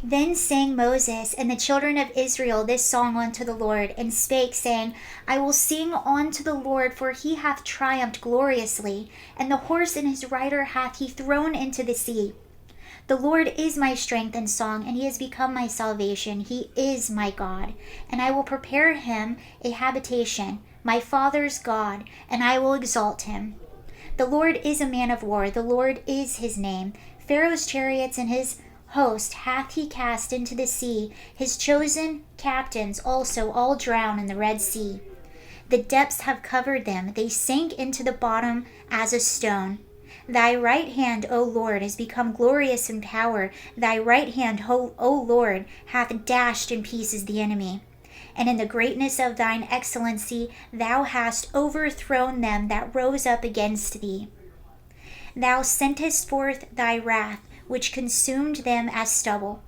Then sang Moses and the children of Israel this song unto the Lord, and spake, saying, I will sing unto the Lord, for he hath triumphed gloriously, and the horse and his rider hath he thrown into the sea. The Lord is my strength and song, and he has become my salvation. He is my God, and I will prepare him a habitation, my father's God, and I will exalt him. The Lord is a man of war, the Lord is his name. Pharaoh's chariots and his host hath he cast into the sea. His chosen captains also all drown in the Red Sea. The depths have covered them, they sank into the bottom as a stone. Thy right hand, O Lord, is become glorious in power. Thy right hand, O Lord, hath dashed in pieces the enemy. And in the greatness of thine excellency thou hast overthrown them that rose up against thee. Thou sentest forth thy wrath, which consumed them as stubble.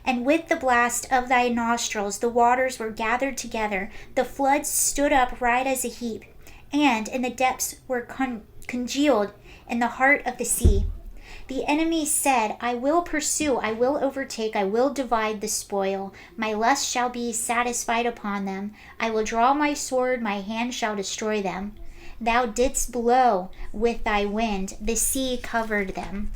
And with the blast of thy nostrils the waters were gathered together, the floods stood up right as a heap, and in the depths were congealed in the heart of the sea. The enemy said, I will pursue, I will overtake, I will divide the spoil. My lust shall be satisfied upon them. I will draw my sword, my hand shall destroy them. Thou didst blow with thy wind, the sea covered them.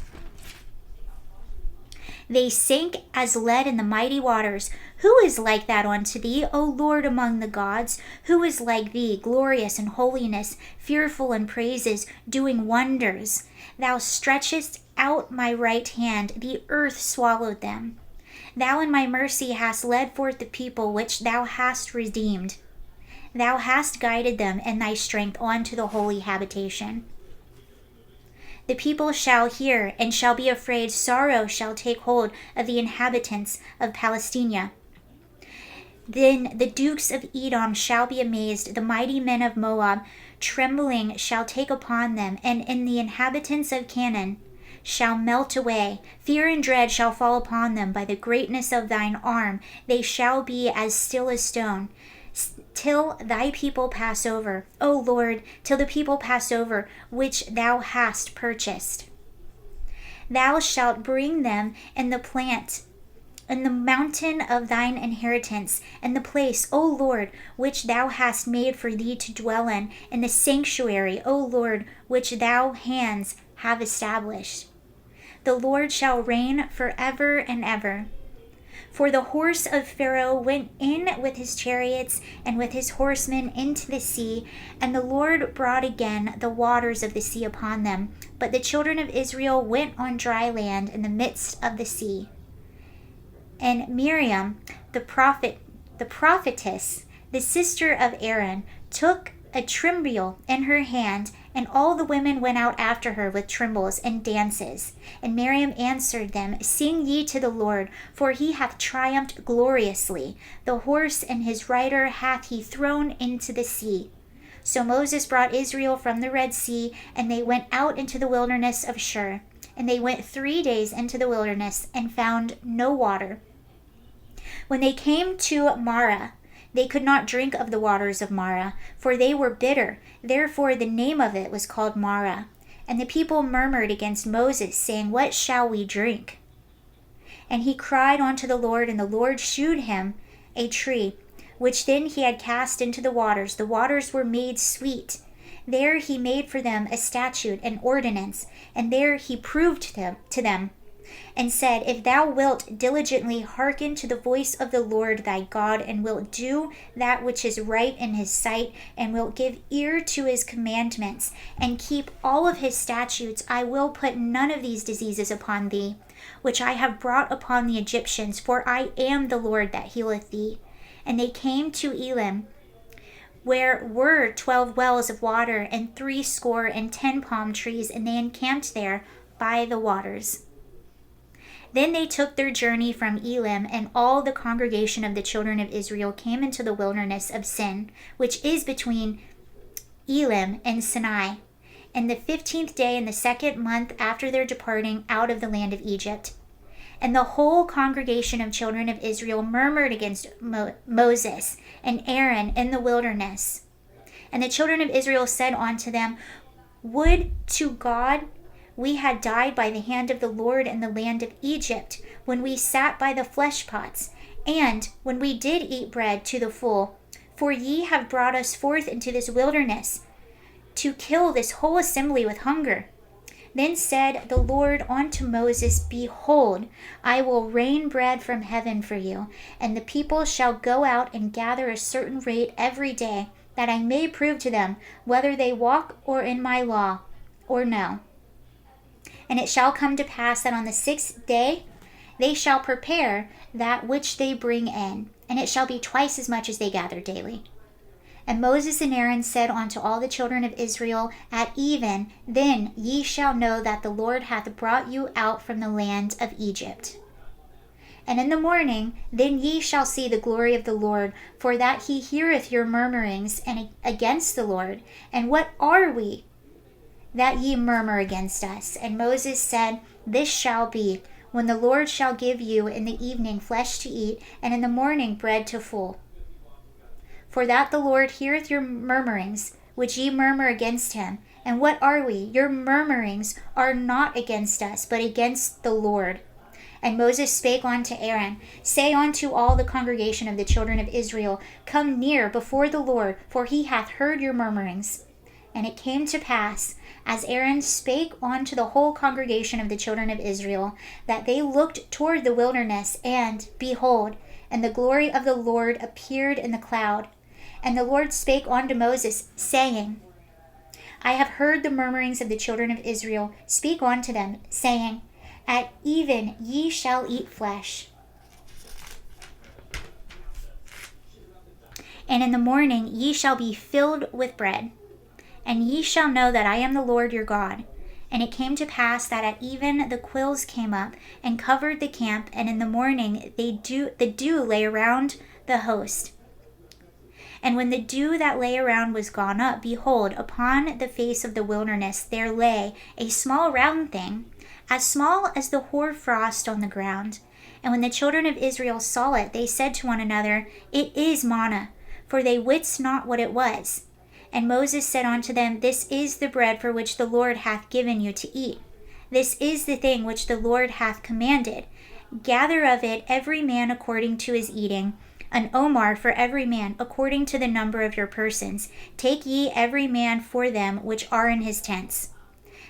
They sank as lead in the mighty waters. Who is like that unto thee, O Lord, among the gods? Who is like thee, glorious in holiness, fearful in praises, doing wonders? Thou stretchest out my right hand, the earth swallowed them. Thou in my mercy hast led forth the people which thou hast redeemed. Thou hast guided them in thy strength unto the holy habitation. The people shall hear and shall be afraid. Sorrow shall take hold of the inhabitants of Palestina. Then the dukes of Edom shall be amazed. The mighty men of Moab, trembling, shall take upon them. And in the inhabitants of Canaan shall melt away. Fear and dread shall fall upon them by the greatness of thine arm. They shall be as still as stone, till thy people pass over, O Lord, till the people pass over, which thou hast purchased. Thou shalt bring them in the plant, in the mountain of thine inheritance, in the place, O Lord, which thou hast made for thee to dwell in the sanctuary, O Lord, which thou hands have established. The Lord shall reign forever and ever. For the horse of Pharaoh went in with his chariots and with his horsemen into the sea, and the Lord brought again the waters of the sea upon them. But the children of Israel went on dry land in the midst of the sea. And Miriam, the prophetess, the sister of Aaron, took a timbrel in her hand, and all the women went out after her with timbrels and dances. And Miriam answered them, Sing ye to the Lord, for he hath triumphed gloriously. The horse and his rider hath he thrown into the sea. So Moses brought Israel from the Red Sea, and they went out into the wilderness of Shur. And they went 3 days into the wilderness, and found no water. When they came to Marah, they could not drink of the waters of Marah, for they were bitter. Therefore the name of it was called Marah. And the people murmured against Moses, saying, What shall we drink? And he cried unto the Lord, and the Lord shewed him a tree, which then he had cast into the waters. The waters were made sweet. There he made for them a statute, an ordinance, and there he proved to them, and said, If thou wilt diligently hearken to the voice of the Lord thy God, and wilt do that which is right in his sight, and wilt give ear to his commandments, and keep all of his statutes, I will put none of these diseases upon thee, which I have brought upon the Egyptians, for I am the Lord that healeth thee. And they came to Elim, where were 12 wells of water, and 70 palm trees, and they encamped there by the waters. Then they took their journey from Elim, and all the congregation of the children of Israel came into the wilderness of Sin, which is between Elim and Sinai, and the 15th day in the 2nd month after their departing out of the land of Egypt. And the whole congregation of children of Israel murmured against Moses and Aaron in the wilderness. And the children of Israel said unto them, Would to God we had died by the hand of the Lord in the land of Egypt, when we sat by the flesh pots, and when we did eat bread to the full. For ye have brought us forth into this wilderness, to kill this whole assembly with hunger. Then said the Lord unto Moses, Behold, I will rain bread from heaven for you, and the people shall go out and gather a certain rate every day, that I may prove to them whether they walk or in my law or no. And it shall come to pass that on the 6th day they shall prepare that which they bring in, and it shall be twice as much as they gather daily. And Moses and Aaron said unto all the children of Israel, At even, then ye shall know that the Lord hath brought you out from the land of Egypt. And in the morning, then ye shall see the glory of the Lord, for that he heareth your murmurings and against the Lord. And what are we, that ye murmur against us? And Moses said, This shall be, when the Lord shall give you in the evening flesh to eat, and in the morning bread to full. For that the Lord heareth your murmurings, which ye murmur against him. And what are we? Your murmurings are not against us, but against the Lord. And Moses spake unto Aaron, Say unto all the congregation of the children of Israel, Come near before the Lord, for he hath heard your murmurings. And it came to pass, as Aaron spake unto the whole congregation of the children of Israel, that they looked toward the wilderness, and, behold, and the glory of the Lord appeared in the cloud. And the Lord spake unto Moses, saying, I have heard the murmurings of the children of Israel. Speak unto them, saying, At even ye shall eat flesh. And in the morning ye shall be filled with bread. And ye shall know that I am the Lord your God. And it came to pass that at even the quails came up and covered the camp, and in the morning the dew lay around the host. And when the dew that lay around was gone up, behold, upon the face of the wilderness there lay a small round thing, as small as the hoar frost on the ground. And when the children of Israel saw it, they said to one another, It is manna, for they wist not what it was. And Moses said unto them, This is the bread for which the Lord hath given you to eat. This is the thing which the Lord hath commanded. Gather of it every man according to his eating, an omer for every man, according to the number of your persons. Take ye every man for them which are in his tents.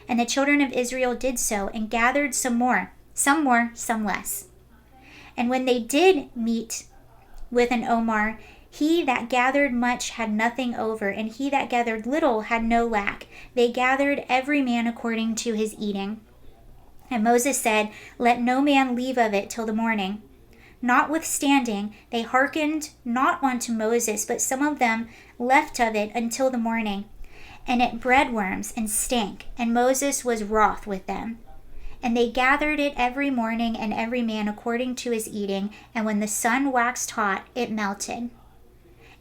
And the children of Israel did so, and gathered some more, some less. And when they did meet with an omer, he that gathered much had nothing over, and he that gathered little had no lack. They gathered every man according to his eating. And Moses said, Let no man leave of it till the morning. Notwithstanding, they hearkened not unto Moses, but some of them left of it until the morning. And it bred worms and stank, and Moses was wroth with them. And they gathered it every morning, and every man according to his eating, and when the sun waxed hot, it melted.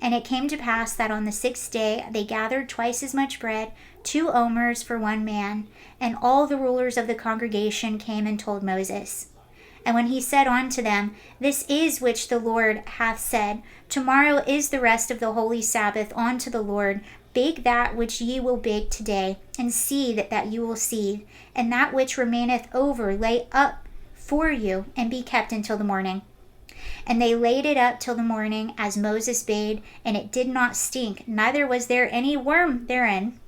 And it came to pass that on the 6th day they gathered twice as much bread, 2 omers for one man. And all the rulers of the congregation came and told Moses. And when he said unto them, This is which the Lord hath said, Tomorrow is the rest of the holy Sabbath unto the Lord. Bake that which ye will bake today, and seethe that you will seethe, and that which remaineth over lay up for you, and be kept until the morning. And they laid it up till the morning, as Moses bade, and it did not stink, neither was there any worm therein.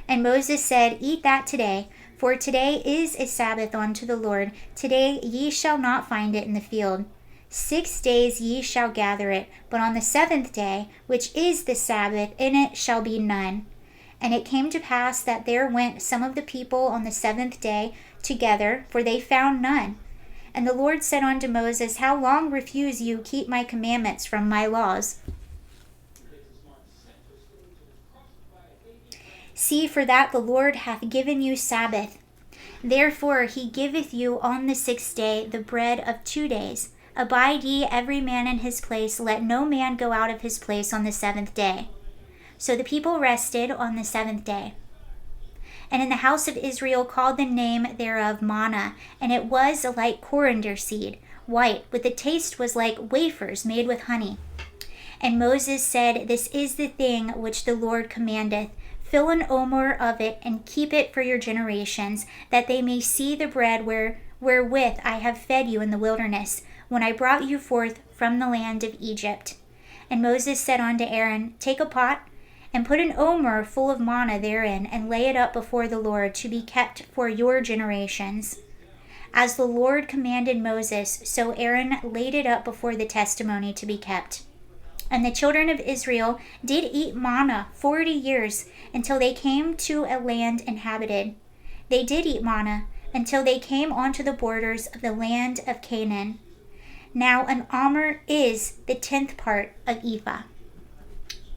And Moses said, Eat that today, for today is a Sabbath unto the Lord. Today ye shall not find it in the field. 6 days ye shall gather it, but on the 7th day, which is the Sabbath, in it shall be none. And it came to pass that there went some of the people on the 7th day together, for they found none. And the Lord said unto Moses, How long refuse you keep my commandments from my laws? See, for that the Lord hath given you Sabbath. Therefore he giveth you on the 6th day the bread of 2 days. Abide ye every man in his place, let no man go out of his place on the 7th day. So the people rested on the 7th day. And in the house of Israel called the name thereof manna, and it was like coriander seed, white, with the taste was like wafers made with honey. And Moses said, This is the thing which the Lord commandeth. Fill an omer of it, and keep it for your generations, that they may see the bread wherewith I have fed you in the wilderness, when I brought you forth from the land of Egypt. And Moses said unto Aaron, Take a pot, and put an omer full of manna therein, and lay it up before the Lord, to be kept for your generations. As the Lord commanded Moses, so Aaron laid it up before the testimony to be kept. And the children of Israel did eat manna 40 years, until they came to a land inhabited. They did eat manna until they came onto the borders of the land of Canaan. Now an omer is the 10th part of ephah.